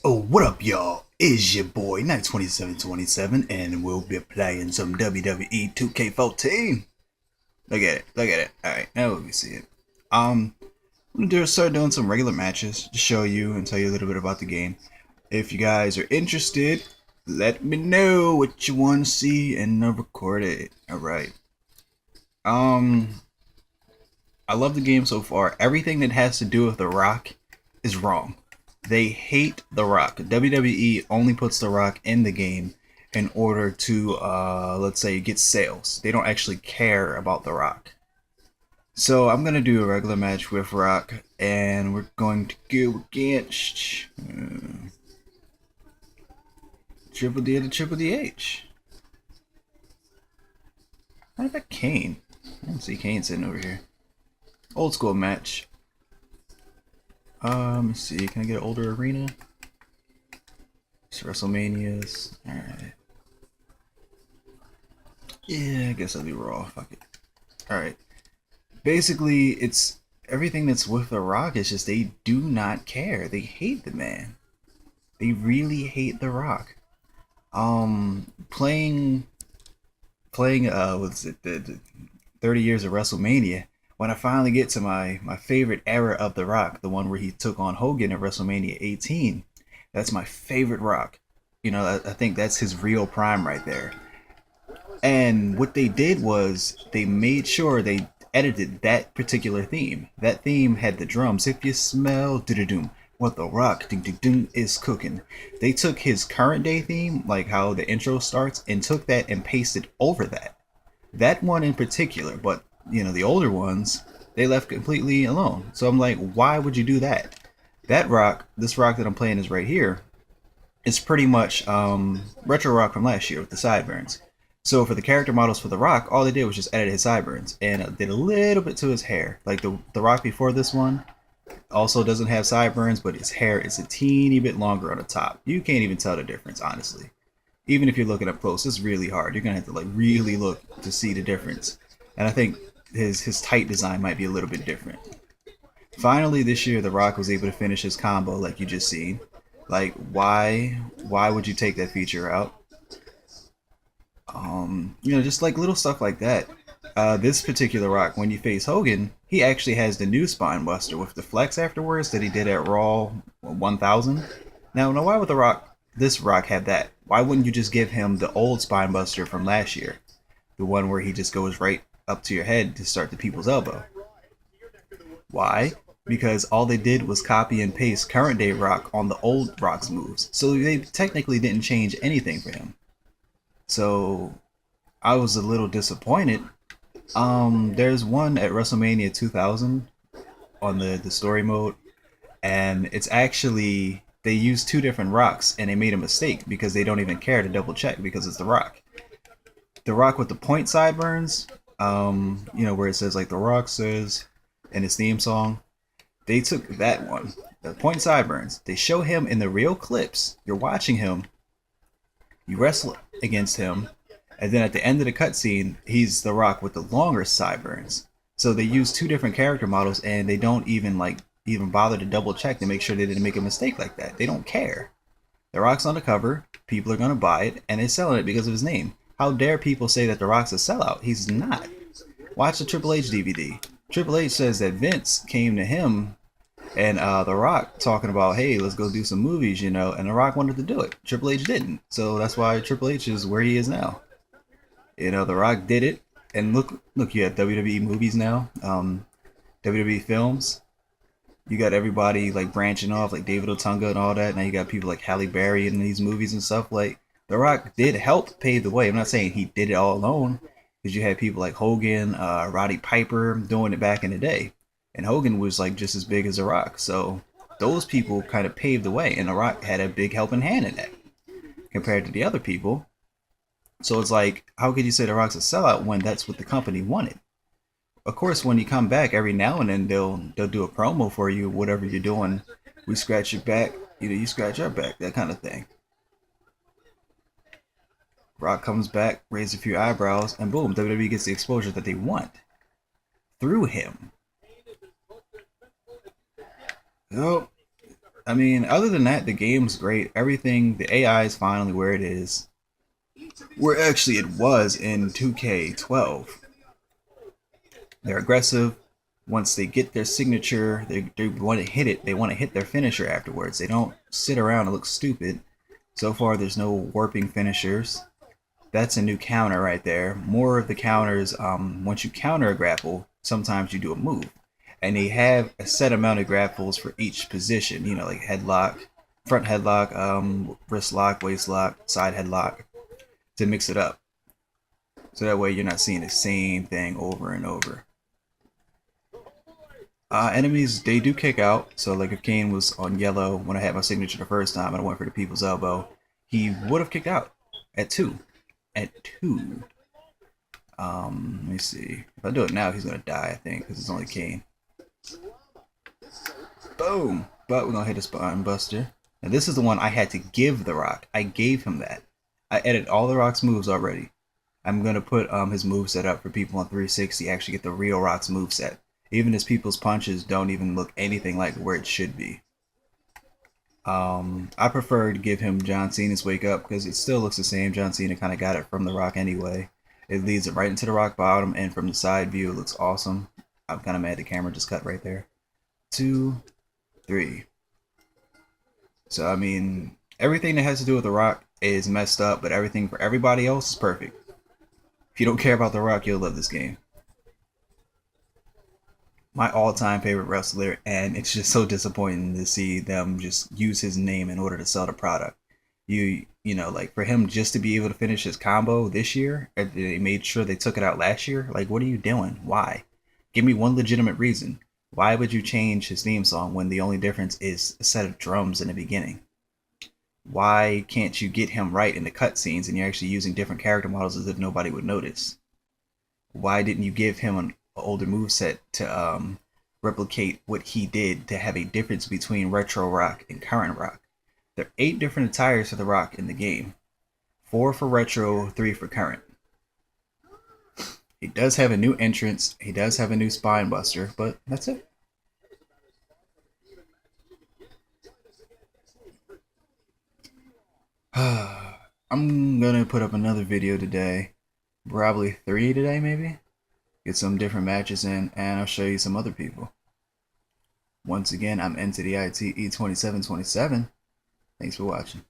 Oh, what up, y'all? It's your boy, Night 2727, and we'll be playing some WWE 2k14. Look at it, look at it. Alright, now we see it. I'm gonna start doing some regular matches to show you and tell you a little bit about the game. If you guys are interested, let me know what you want to see and I'll record it. Alright. Um, I love the game so far. Everything that has to do with The Rock is wrong. They hate The Rock. WWE only puts The Rock in the game in order to, let's say, get sales. They don't actually care about The Rock. So I'm gonna do a regular match with Rock, and we're going to go against Triple D to Triple DH. How about Kane? I don't see Kane sitting over here. Old school match. Let me see. Can I get an older arena? It's WrestleManias. Alright. Yeah, I guess I'll do Raw. Fuck it. Alright. Basically, it's everything that's with The Rock is just they do not care. They hate the man. They really hate The Rock. Playing what's it, the 30 years of WrestleMania, when I finally get to my favorite era of The Rock, the one where he took on Hogan at WrestleMania 18, that's my favorite Rock. You know, I think that's his real prime right there. And what they did was they made sure they edited that particular theme. That theme had the drums. If you smell do-do-doom, what the Rock ding-ding-ding is cooking. They took his current day theme, like how the intro starts, and took that and pasted over that. That one in particular, but you know, the older ones, they left completely alone. So I'm like, why would you do that? That Rock, this Rock that I'm playing is right here. It's pretty much retro Rock from last year with the sideburns. So for the character models for The Rock, all they did was just edit his sideburns and did a little bit to his hair. Like the Rock before this one also doesn't have sideburns, but his hair is a teeny bit longer on the top. You can't even tell the difference, honestly. Even if you're looking up close, it's really hard. You're gonna have to like really look to see the difference. And I think his tight design might be a little bit different. Finally, this year, The Rock was able to finish his combo like you just seen. Like, why would you take that feature out? You know, just like little stuff like that. This particular Rock, when you face Hogan, he actually has the new spine buster with the flex afterwards that he did at Raw 1000. Now why would this Rock have that? Why wouldn't you just give him the old spine buster from last year? The one where he just goes right up to your head to start the people's elbow. Why? Because all they did was copy and paste current day Rock on the old Rock's moves. So they technically didn't change anything for him. So I was a little disappointed. There's one at WrestleMania 2000 on the story mode, and it's actually they used two different Rocks and they made a mistake because they don't even care to double check because it's The Rock. The Rock with the point sideburns, you know, where it says like The Rock says in his theme song. They took that one, the point sideburns. They show him in the real clips. You're watching him. You wrestle against him, and then at the end of the cutscene, he's The Rock with the longer sideburns. So they use two different character models, and they don't even bother to double check to make sure they didn't make a mistake like that. They don't care. The Rock's on the cover. People are gonna buy it, and they're selling it because of his name. How dare people say that The Rock's a sellout? He's not. Watch the Triple H DVD. Triple H says that Vince came to him and The Rock talking about, hey, let's go do some movies, you know, and The Rock wanted to do it. Triple H didn't. So that's why Triple H is where he is now. You know, The Rock did it. And look, you have WWE movies now, WWE films. You got everybody like branching off, like David Otunga and all that. Now you got people like Halle Berry in these movies and stuff. Like, The Rock did help pave the way. I'm not saying he did it all alone, because you had people like Hogan, Roddy Piper doing it back in the day. And Hogan was like just as big as The Rock. So those people kind of paved the way, and The Rock had a big helping hand in that compared to the other people. So it's like, how could you say The Rock's a sellout when that's what the company wanted? Of course, when you come back every now and then, they'll do a promo for you, whatever you're doing. We scratch your back, you know, you scratch our back, that kind of thing. Rock comes back, raises a few eyebrows, and boom, WWE gets the exposure that they want through him. Oh, I mean, other than that, the game's great. Everything, the AI is finally where it is. Where actually it was in 2K12. They're aggressive. Once they get their signature, they want to hit it. They want to hit their finisher afterwards. They don't sit around and look stupid. So far, there's no warping finishers. That's a new counter right there. More of the counters, once you counter a grapple, sometimes you do a move. And they have a set amount of grapples for each position, you know, like headlock, front headlock, wrist lock, waist lock, side headlock, to mix it up. So that way you're not seeing the same thing over and over. Enemies, they do kick out. So like if Kane was on yellow when I had my signature the first time and I went for the people's elbow, he would have kicked out at 2. At 2. Let me see. If I do it now, he's gonna die, I think, because it's only Kane. Boom! But we're gonna hit a spine buster. And this is the one I had to give the Rock. I gave him that. I edited all the Rock's moves already. I'm gonna put his moveset up for people on 360 actually get the real Rock's moveset. Even his people's punches don't even look anything like where it should be. I prefer to give him John Cena's Wake Up because it still looks the same. John Cena kind of got it from The Rock anyway. It leads it right into the rock bottom, and from the side view, it looks awesome. I'm kind of mad the camera just cut right there. 2, 3. So, I mean, everything that has to do with The Rock is messed up, but everything for everybody else is perfect. If you don't care about The Rock, you'll love this game. My all-time favorite wrestler, and it's just so disappointing to see them just use his name in order to sell the product. You know, like for him just to be able to finish his combo this year, they made sure they took it out last year. Like, what are you doing? Why? Give me one legitimate reason. Why would you change his theme song when the only difference is a set of drums in the beginning? Why can't you get him right in the cutscenes and you're actually using different character models as if nobody would notice? Why didn't you give him an older moveset to replicate what he did to have a difference between retro Rock and current Rock? There are 8 different attires for the Rock in the game. 4 for retro, 3 for current. He does have a new entrance. He does have a new spine buster, but that's it. I'm gonna put up another video today. Probably 3 today, maybe? Get some different matches in, and I'll show you some other people. Once again, I'm into the ITE 2727. Thanks for watching.